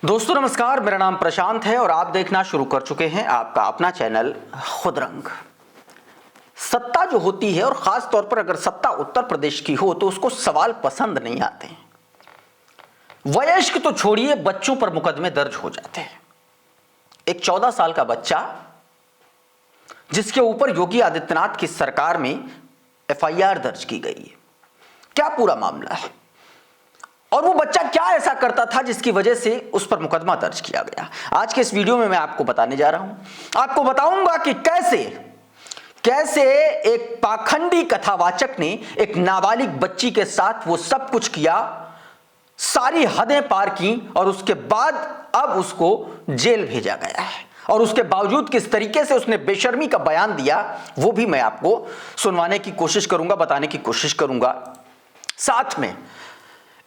दोस्तों नमस्कार, मेरा नाम प्रशांत है और आप देखना शुरू कर चुके हैं आपका अपना चैनल खुद रंग। सत्ता जो होती है और खास तौर पर अगर सत्ता उत्तर प्रदेश की हो तो उसको सवाल पसंद नहीं आते हैं। वयस्क तो छोड़िए, बच्चों पर मुकदमे दर्ज हो जाते हैं। एक 14 साल का बच्चा जिसके ऊपर योगी आदित्यनाथ की सरकार में एफआईआर दर्ज की गई है। क्या पूरा मामला है और वो बच्चा क्या ऐसा करता था जिसकी वजह से उस पर मुकदमा दर्ज किया गया, आज के इस वीडियो में मैं आपको बताने जा रहा हूं। आपको बताऊंगा कि कैसे एक पाखंडी कथावाचक ने एक नाबालिग बच्ची के साथ वो सब कुछ किया, सारी हदें पार की और उसके बाद अब उसको जेल भेजा गया है। और उसके बावजूद किस तरीके से उसने बेशर्मी का बयान दिया वो भी मैं आपको सुनवाने की कोशिश करूंगा, बताने की कोशिश करूंगा। साथ में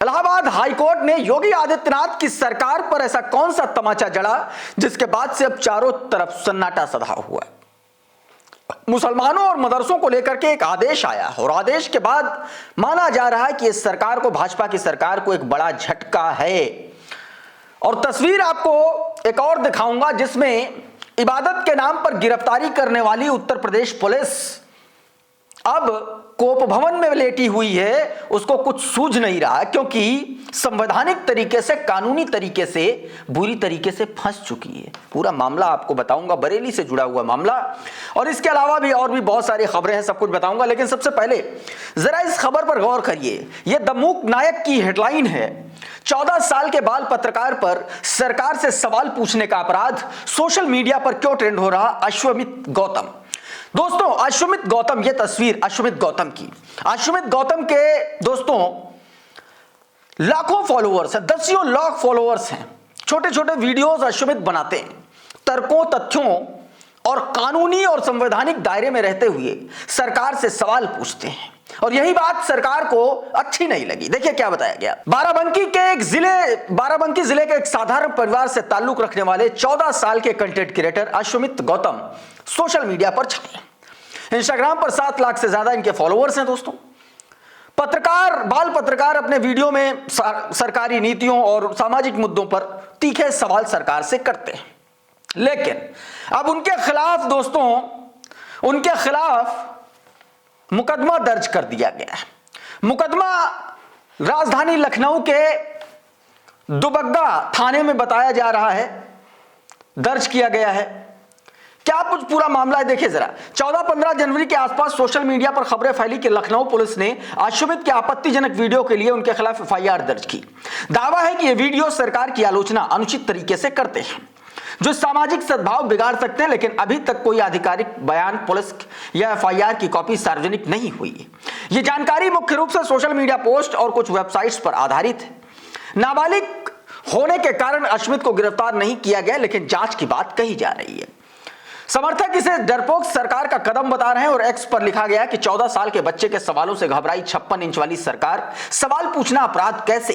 इलाहाबाद हाईकोर्ट ने योगी आदित्यनाथ की सरकार पर ऐसा कौन सा तमाचा जड़ा जिसके बाद से अब चारों तरफ सन्नाटा सधा हुआ है। मुसलमानों और मदरसों को लेकर के एक आदेश आया और आदेश के बाद माना जा रहा है कि इस सरकार को, भाजपा की सरकार को एक बड़ा झटका है। और तस्वीर आपको एक और दिखाऊंगा जिसमें इबादत के नाम पर गिरफ्तारी करने वाली उत्तर प्रदेश पुलिस अब कोप भवन में लेटी हुई है। उसको कुछ सूझ नहीं रहा क्योंकि संवैधानिक तरीके से, कानूनी तरीके से बुरी तरीके से फंस चुकी है। पूरा मामला आपको बताऊंगा, बरेली से जुड़ा हुआ मामला, और इसके अलावा भी और भी बहुत सारी खबरें हैं, सब कुछ बताऊंगा। लेकिन सबसे पहले जरा इस खबर पर गौर करिए। यह दमूक नायक की हेडलाइन है। 14 साल के बाल पत्रकार पर सरकार से सवाल पूछने का अपराध, सोशल मीडिया पर क्यों ट्रेंड हो रहा। अश्वमित गौतम, दोस्तों अश्वमित गौतम, ये तस्वीर अश्वमित गौतम की। अश्वमित गौतम के दोस्तों लाखों फॉलोअर्स हैं, दसियों लाख फॉलोअर्स हैं। छोटे छोटे वीडियोस अश्वमित बनाते हैं, तर्कों, तथ्यों और कानूनी और संवैधानिक दायरे में रहते हुए सरकार से सवाल पूछते हैं। और यही बात सरकार को अच्छी नहीं लगी। देखिए क्या बताया गया। बाराबंकी जिले के एक साधारण परिवार से ताल्लुक रखने वाले 14 साल के content creator Ashwamit Gautam social media पर छाए। इंस्टाग्राम पर 7 लाख से ज्यादा इनके फॉलोअर्स हैं। दोस्तों बाल पत्रकार अपने वीडियो में सरकारी नीतियों और सामाजिक मुद्दों पर तीखे सवाल सरकार से करते हैं। लेकिन अब उनके खिलाफ मुकदमा दर्ज कर दिया गया है। मुकदमा राजधानी लखनऊ के दुबग्गा थाने में बताया जा रहा है, दर्ज किया गया है। क्या कुछ पूरा मामला है, देखिए जरा। 14-15 जनवरी के आसपास सोशल मीडिया पर खबरें फैली कि लखनऊ पुलिस ने अश्वमित के आपत्तिजनक वीडियो के लिए उनके खिलाफ एफआईआर दर्ज की। दावा है कि ये वीडियो सरकार की आलोचना अनुचित तरीके से करते हैं जो सामाजिक सद्भाव बिगाड़ सकते हैं। लेकिन अभी तक कोई आधिकारिक बयान, पुलिस या एफआईआर की कॉपी सार्वजनिक नहीं हुई है। यह जानकारी मुख्य रूप से सोशल मीडिया पोस्ट और कुछ वेबसाइट्स पर आधारित है। नाबालिग होने के कारण अश्वमित को गिरफ्तार नहीं किया गया, लेकिन जांच की बात कही जा रही है। समर्थक इसे डरपोक सरकार का कदम बता रहे हैं और एक्स पर लिखा गया कि 14 साल के बच्चे के सवालों से घबराई 56 इंच वाली सरकार, सवाल पूछना अपराध कैसे।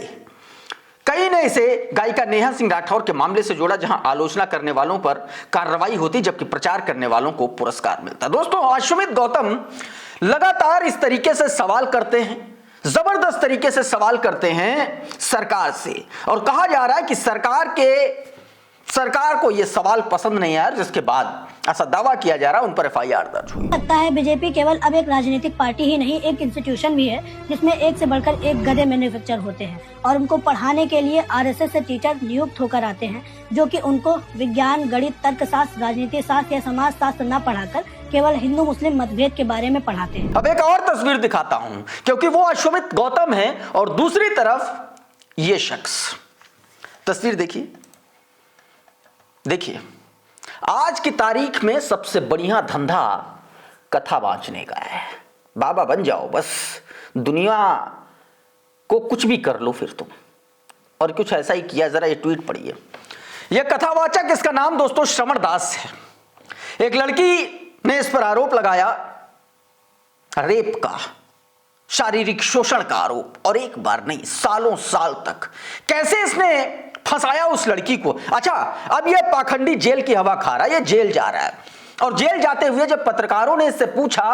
कई ने इसे गायिका नेहा सिंह राठौर के मामले से जोड़ा, जहां आलोचना करने वालों पर कार्रवाई होती जबकि प्रचार करने वालों को पुरस्कार मिलता। दोस्तों अश्वमित गौतम लगातार इस तरीके से सवाल करते हैं, जबरदस्त तरीके से सवाल करते हैं सरकार से, और कहा जा रहा है कि सरकार को यह सवाल पसंद नहीं आया, जिसके बाद ऐसा दावा किया जा रहा है उन पर एफआईआर दर्ज हुई। लगता है बीजेपी केवल अब एक राजनीतिक पार्टी ही नहीं, एक इंस्टीट्यूशन भी है जिसमें एक से बढ़कर एक गधे मैन्युफैक्चर होते हैं और उनको पढ़ाने के लिए आरएसएस से टीचर नियुक्त होकर आते हैं, जो कि उनको विज्ञान, गणित, तर्कशास्त्र, राजनीति शास्त्र या समाज शास्त्र न पढ़ाकर केवल हिंदू मुस्लिम मतभेद के बारे में पढ़ाते हैं। अब एक और तस्वीर दिखाता हूं, क्योंकि वो अश्वमित गौतम है और दूसरी तरफ ये शख्स। तस्वीर देखिए, आज की तारीख में सबसे बढ़िया धंधा कथा बांचने का है। बाबा बन जाओ, बस दुनिया को कुछ भी कर लो फिर तुम। और कुछ ऐसा ही किया। जरा ये ट्वीट पढ़िए। यह कथावाचक, इसका नाम दोस्तों श्रवण दास है। एक लड़की ने इस पर आरोप लगाया, रेप का, शारीरिक शोषण का आरोप, और एक बार नहीं, सालों साल तक। कैसे इसने फंसाया उस लड़की को। अच्छा, अब यह पाखंडी जेल की हवा खा रहा है, ये जेल जा रहा है। और जेल जाते हुए जब पत्रकारों ने इससे पूछा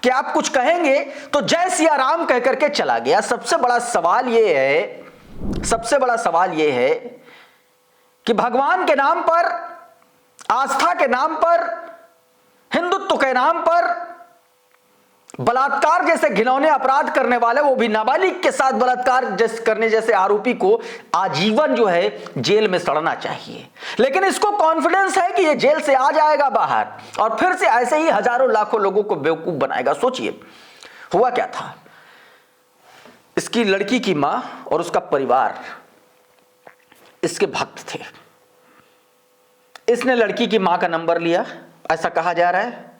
कि आप कुछ कहेंगे, तो जय सिया राम कह करके चला गया। सबसे बड़ा सवाल यह है कि भगवान के नाम पर, आस्था के नाम पर, हिंदुत्व के नाम पर बलात्कार जैसे घिनौने अपराध करने वाले, वो भी नाबालिग के साथ बलात्कार करने जैसे आरोपी को आजीवन जो है जेल में सड़ना चाहिए। लेकिन इसको कॉन्फिडेंस है कि ये जेल से आ जाएगा बाहर और फिर से ऐसे ही हजारों लाखों लोगों को बेवकूफ बनाएगा। सोचिए हुआ क्या था। इसकी लड़की की मां और उसका परिवार इसके भक्त थे। इसने लड़की की मां का नंबर लिया, ऐसा कहा जा रहा है।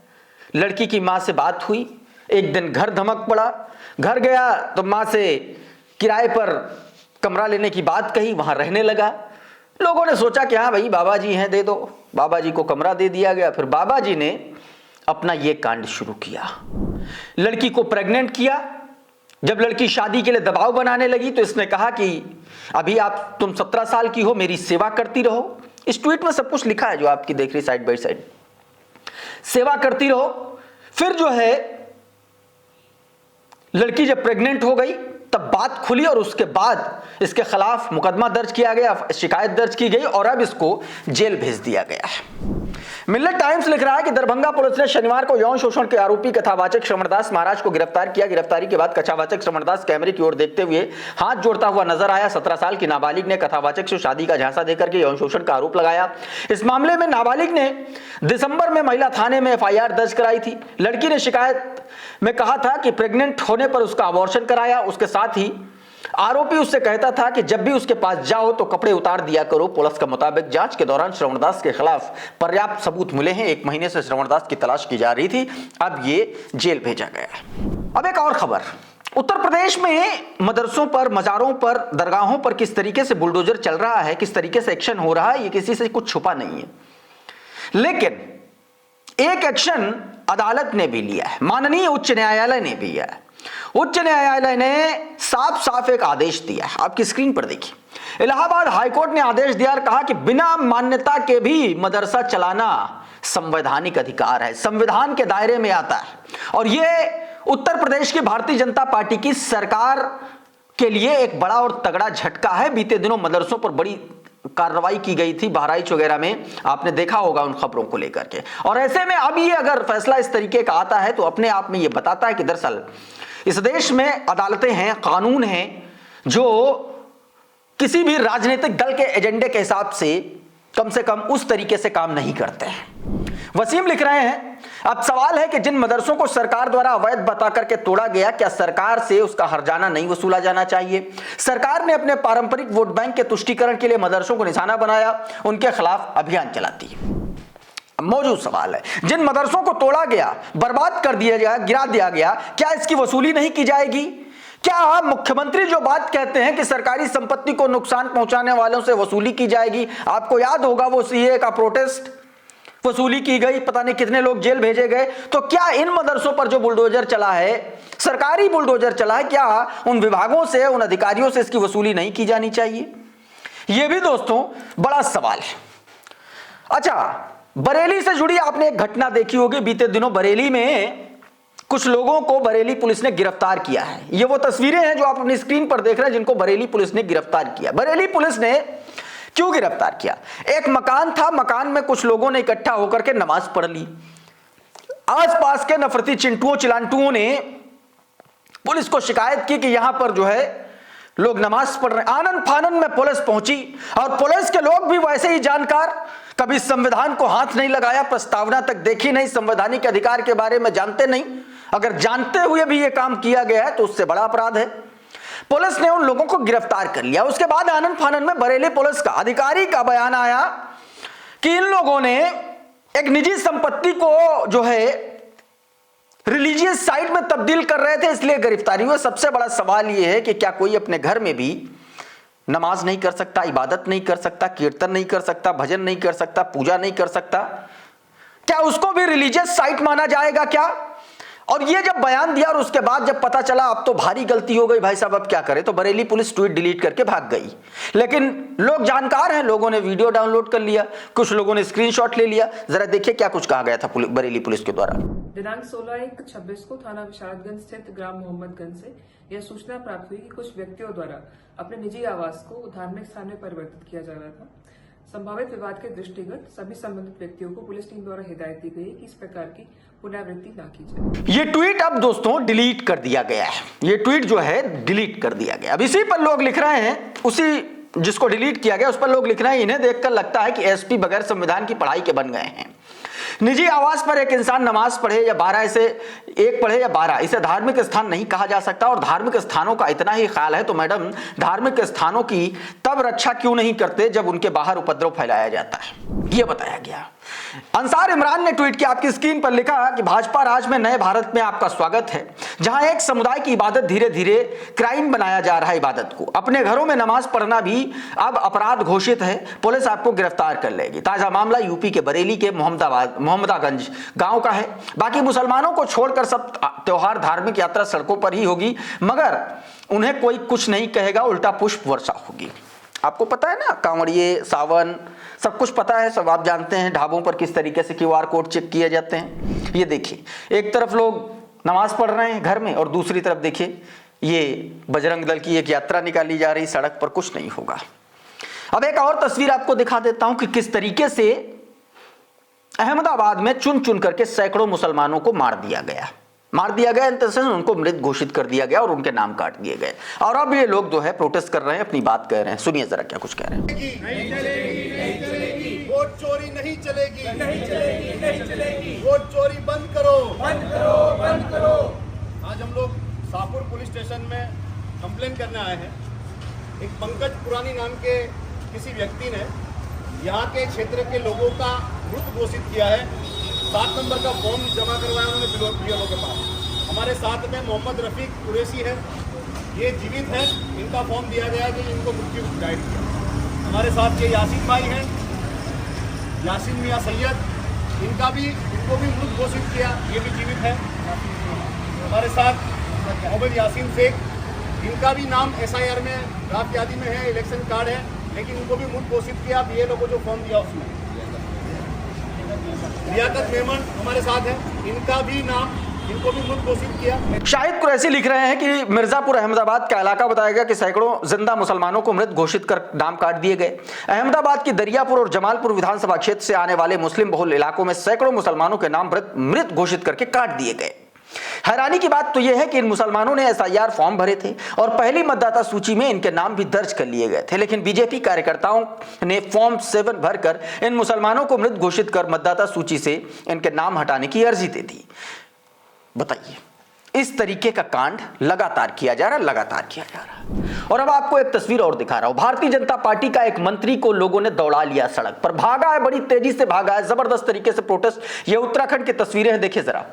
लड़की की मां से बात हुई, एक दिन घर धमक पड़ा, घर गया तो मां से किराए पर कमरा लेने की बात कही, वहां रहने लगा। लोगों ने सोचा कि हाँ भाई बाबा जी हैं, दे दो। बाबा जी को कमरा दे दिया गया। फिर बाबा जी ने अपना ये कांड शुरू किया, लड़की को प्रेग्नेंट किया। जब लड़की शादी के लिए दबाव बनाने लगी तो इसने कहा कि अभी तुम 17 साल की हो, मेरी सेवा करती रहो। इस ट्वीट में सब कुछ लिखा है जो आपकी देख रही साइड बाय साइड, सेवा करती रहो। फिर जो है लड़की जब प्रेग्नेंट हो गई तब बात खुली और उसके बाद इसके खिलाफ मुकदमा दर्ज किया गया, शिकायत दर्ज की गई और अब इसको जेल भेज दिया गया है। मिलत टाइम्स लिख रहा है कि दरभंगा पुलिस ने शनिवार को यौन शोषण के आरोपी कथावाचक श्रवणदास महाराज को गिरफ्तार किया। गिरफ्तारी के बाद कथावाचक श्रवणदास कैमरे की ओर देखते हुए हाथ जोड़ता हुआ नजर आया। 17 साल की नाबालिग ने कथावाचक से शादी का झांसा देकर के यौन शोषण का आरोप लगाया। इस मामले में नाबालिग ने दिसंबर में महिला थाने में FIR दर्ज कराई थी। लड़की ने शिकायत में कहा था कि प्रेग्नेंट होने पर उसका अबॉर्शन कराया। उसके साथ ही आरोपी उससे कहता था कि जब भी उसके पास जाओ तो कपड़े उतार दिया करो। पुलिस के मुताबिक जांच के दौरान श्रवणदास के खिलाफ पर्याप्त सबूत मिले हैं। 1 महीने से श्रवणदास की तलाश की जा रही थी, अब ये जेल भेजा गया है। अब एक और खबर, उत्तर प्रदेश में मदरसों पर, मजारों पर, दरगाहों पर किस तरीके से बुलडोजर चल रहा है, किस तरीके से एक्शन हो रहा है, ये किसी से कुछ छुपा नहीं है। लेकिन एक एक्शन अदालत ने भी लिया है, माननीय उच्च न्यायालय ने भी लिया है। उच्च न्यायालय ने साफ साफ एक आदेश दिया है, आपकी स्क्रीन पर देखिए। इलाहाबाद हाईकोर्ट ने आदेश दिया और कहा कि बिना मान्यता के भी मदरसा चलाना संवैधानिक अधिकार है, संविधान के दायरे में आता है। और यह उत्तर प्रदेश की भारतीय जनता पार्टी की सरकार के लिए एक बड़ा और तगड़ा झटका है। बीते दिनों मदरसों पर बड़ी कार्रवाई की गई थी बहराइच वगैरह में, आपने देखा होगा उन खबरों को लेकर के। और ऐसे में अब ये अगर फैसला इस तरीके का आता है तो अपने आप में ये बताता है कि दरअसल इस देश में अदालतें हैं, कानून हैं जो किसी भी राजनीतिक दल के एजेंडे के हिसाब से कम उस तरीके से काम नहीं करते हैं। वसीम लिख रहे हैं, अब सवाल है कि जिन मदरसों को सरकार द्वारा अवैध बता करके तोड़ा गया, क्या सरकार से उसका हर्जाना नहीं वसूला जाना चाहिए? सरकार ने अपने पारंपरिक वोट बैंक के तुष्टीकरण के लिए मदरसों को निशाना बनाया, उनके खिलाफ अभियान चलाती है। मौजूद सवाल है, जिन मदरसों को तोड़ा गया, बर्बाद कर दिया गया, गिरा दिया गया, क्या इसकी वसूली नहीं की जाएगी? क्या मुख्यमंत्री जो बात कहते हैं कि सरकारी संपत्ति को नुकसान पहुंचाने वालों से वसूली की जाएगी? आपको याद होगा वो CAA का प्रोटेस्ट, वसूली की गई, पता नहीं कितने लोग जेल भेजे गए। तो क्या इन मदरसों पर जो बुलडोजर चला है, सरकारी बुलडोजर चला है, क्या उन विभागों से, उन अधिकारियों से इसकी वसूली नहीं की जानी चाहिए? यह भी दोस्तों बड़ा सवाल है। अच्छा, बरेली से जुड़ी आपने एक घटना देखी होगी। बीते दिनों बरेली में कुछ लोगों को बरेली पुलिस ने गिरफ्तार किया है। ये वो तस्वीरें हैं जो आप अपनी स्क्रीन पर देख रहे हैं, जिनको बरेली पुलिस ने गिरफ्तार किया। बरेली पुलिस ने क्यों गिरफ्तार किया? एक मकान था, मकान में कुछ लोगों ने इकट्ठा होकर के नमाज पढ़ ली। आसपास के नफरती चिंटुओं चिलांटुओं ने पुलिस को शिकायत की कि यहां पर जो है लोग नमाज पढ़ रहे हैं। आनन फानन में पुलिस पहुंची और पुलिस के लोग भी वैसे ही जानकार, कभी संविधान को हाथ नहीं लगाया, प्रस्तावना तक देखी नहीं, संवैधानिक अधिकार के बारे में जानते नहीं। अगर जानते हुए भी यह काम किया गया है तो उससे बड़ा अपराध है। पुलिस ने उन लोगों को गिरफ्तार कर लिया। उसके बाद आनंद फानन में बरेली पुलिस का अधिकारी का बयान आया कि इन लोगों ने एक निजी संपत्ति को जो है रिलीजियस साइट में तब्दील कर रहे थे, इसलिए गिरफ्तारी हुई। सबसे बड़ा सवाल यह है कि क्या कोई अपने घर में भी नमाज नहीं कर सकता, इबादत नहीं कर सकता, कीर्तन नहीं कर सकता, भजन नहीं कर सकता, पूजा नहीं कर सकता? क्या उसको भी रिलीजियस साइट माना जाएगा क्या? और ये जब बयान दिया और उसके बाद जब पता चला अब तो भारी गलती हो गई भाई साहब, अब क्या करें, तो बरेली पुलिस ट्वीट डिलीट करके भाग गई। लेकिन लोग जानकार हैं, लोगों ने वीडियो डाउनलोड कर लिया, कुछ लोगों ने स्क्रीनशॉट ले लिया। जरा देखिए क्या कुछ कहा गया था बरेली पुलिस के द्वारा। दिनांक 16/1/26 को थाना विशारदगंज स्थित ग्राम मोहम्मदगंज से यह सूचना प्राप्त हुई कि कुछ व्यक्तियों द्वारा अपने निजी आवास को धार्मिक स्थान में परिवर्तित किया जा रहा था। संभावित विवाद के दृष्टिगत सभी संबंधित व्यक्तियों को पुलिस टीम द्वारा हिदायत दी गई कि इस प्रकार की पुनरावृत्ति न की जाए। ये ट्वीट अब दोस्तों डिलीट कर दिया गया है। ये ट्वीट जो है डिलीट कर दिया गया। अब इसी पर लोग लिख रहे हैं, उसी जिसको डिलीट किया गया उस पर लोग लिख रहे हैं, इन्हें देखकर लगता है कि एसपी बगैर संविधान की पढ़ाई के बन गए हैं। निजी आवास पर एक इंसान नमाज पढ़े या 12 इसे 1 पढ़े या 12 इसे धार्मिक स्थान नहीं कहा जा सकता। और धार्मिक स्थानों का इतना ही ख्याल है तो मैडम धार्मिक स्थानों की तब रक्षा क्यों नहीं करते जब उनके बाहर उपद्रव फैलाया जाता है, यह बताया गया। अंसार इमरान ने ट्वीट किया, आपकी स्क्रीन पर लिखा कि भाजपा राज में नए भारत में आपका स्वागत है, जहां एक समुदाय की इबादत धीरे धीरे क्राइम बनाया जा रहा है। इबादत को अपने घरों में नमाज पढ़ना भी अब अपराध घोषित है। पुलिस आपको गिरफ्तार कर लेगी। ताजा मामला यूपी के बरेली के मोहम्मदागंज गांव का है। बाकी मुसलमानों को छोड़कर सब त्योहार धार्मिक यात्रा सड़कों पर ही होगी, मगर उन्हें कोई कुछ नहीं कहेगा, उल्टा पुष्प वर्षा होगी। आपको पता है ना, कांवड़िए सावन सब कुछ पता है, सब आप जानते हैं ढाबों पर किस तरीके से क्यूआर कोड चेक किए जाते हैं। ये देखिए, एक तरफ लोग नमाज पढ़ रहे हैं घर में और दूसरी तरफ देखिए ये बजरंग दल की एक यात्रा निकाली जा रही, सड़क पर कुछ नहीं होगा। अब एक और तस्वीर आपको दिखा देता हूं कि किस तरीके से अहमदाबाद में चुन चुन करके सैकड़ों मुसलमानों को मार दिया गया उनको मृत घोषित कर दिया गया और उनके नाम काट दिए गए। और अब ये लोग जो है प्रोटेस्ट कर रहे हैं, अपनी बात कह रहे हैं। सुनिए जरा क्या कुछ कह रहे हैं। नहीं चलेगी, वोट चोरी नहीं चलेगी, वोट चोरी बंद करो। आज हम लोग शाहपुर पुलिस स्टेशन में कंप्लेन करने आए हैं। एक पंकज पुरानी नाम के किसी व्यक्ति ने यहाँ के क्षेत्र के लोगों का मृत घोषित किया है। 7 नंबर का फॉर्म जमा करवाया उन्होंने बीएलओ के पास। हमारे साथ में मोहम्मद रफीक कुरैशी है, ये जीवित हैं, इनका फॉर्म दिया गया कि इनको मृत्यु गाइड किया। हमारे साथ ये यासीन भाई हैं, यासीन मियाँ सैयद, इनको भी मृत घोषित किया, ये भी जीवित है। हमारे साथ मोहम्मद यासीन शेख, इनका भी नाम SIR में ड्राफ्ट यादी में है, इलेक्शन कार्ड है, लेकिन इनको भी मृत घोषित किया बीएलओ को जो फॉर्म दिया उसमें। लियाकत मेमन हमारे साथ है, इनको भी मृत घोषित किया। शाहिद कुरैशी लिख रहे हैं कि मिर्जापुर अहमदाबाद का इलाका बताया गया कि सैकड़ों जिंदा मुसलमानों को मृत घोषित कर नाम काट दिए गए। अहमदाबाद की दरियापुर और जमालपुर विधानसभा क्षेत्र से आने वाले मुस्लिम बहुल इलाकों में सैकड़ों मुसलमानों के नाम मृत घोषित करके काट दिए गए। हैरानी की बात तो यह है कि इन मुसलमानों ने SIR फॉर्म भरे थे और पहली मतदाता सूची में इनके नाम भी दर्ज कर लिए गए थे, लेकिन बीजेपी कार्यकर्ताओं ने फॉर्म 7 भरकर इन मुसलमानों को मृत घोषित कर मतदाता सूची से इनके नाम हटाने की अर्जी दे दी। बताइए, इस तरीके का कांड लगातार किया जा रहा। और अब आपको एक तस्वीर और दिखा रहा हूं। भारतीय जनता पार्टी का एक मंत्री को लोगों ने दौड़ा लिया, सड़क पर भागा है, बड़ी तेजी से भागा है, जबरदस्त तरीके से प्रोटेस्ट। ये उत्तराखंड की तस्वीरें हैं, देखिए जरा।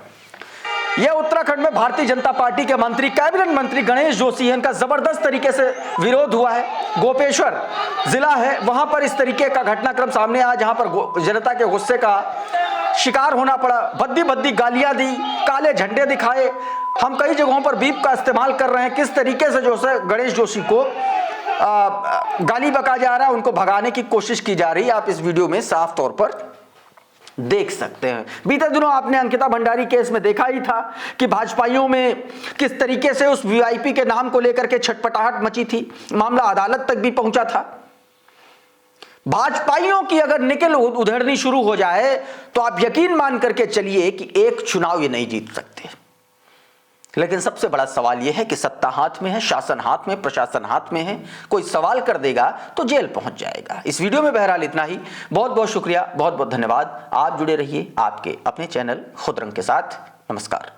यह उत्तराखंड में भारतीय जनता पार्टी के मंत्री, कैबिनेट मंत्री गणेश जोशी हैं, इनका जबरदस्त तरीके से विरोध हुआ है। गोपेश्वर जिला है, वहां पर इस तरीके का घटनाक्रम सामने आया जहां पर जनता के गुस्से का शिकार होना पड़ा। भद्दी गालियां दी, काले झंडे दिखाए, हम कई जगहों पर बीप का इस्तेमाल कर रहे हैं। किस तरीके से जो है गणेश जोशी को गाली बका जा रहा है, उनको भगाने की कोशिश की जा रही है। आप इस वीडियो में साफ तौर पर देख सकते हैं। बीते दिनों आपने अंकिता भंडारी केस में देखा ही था कि भाजपाइयों में किस तरीके से उस VIP के नाम को लेकर के छटपटाहट मची थी। मामला अदालत तक भी पहुंचा था। भाजपाइयों की अगर निकल उधड़नी शुरू हो जाए तो आप यकीन मान करके चलिए कि एक चुनाव ये नहीं जीत सकते। लेकिन सबसे बड़ा सवाल यह है कि सत्ता हाथ में है, शासन हाथ में, प्रशासन हाथ में है। कोई सवाल कर देगा तो जेल पहुंच जाएगा। इस वीडियो में बहरहाल इतना ही। बहुत बहुत शुक्रिया, बहुत बहुत धन्यवाद। आप जुड़े रहिए आपके अपने चैनल खुदरंग के साथ। नमस्कार।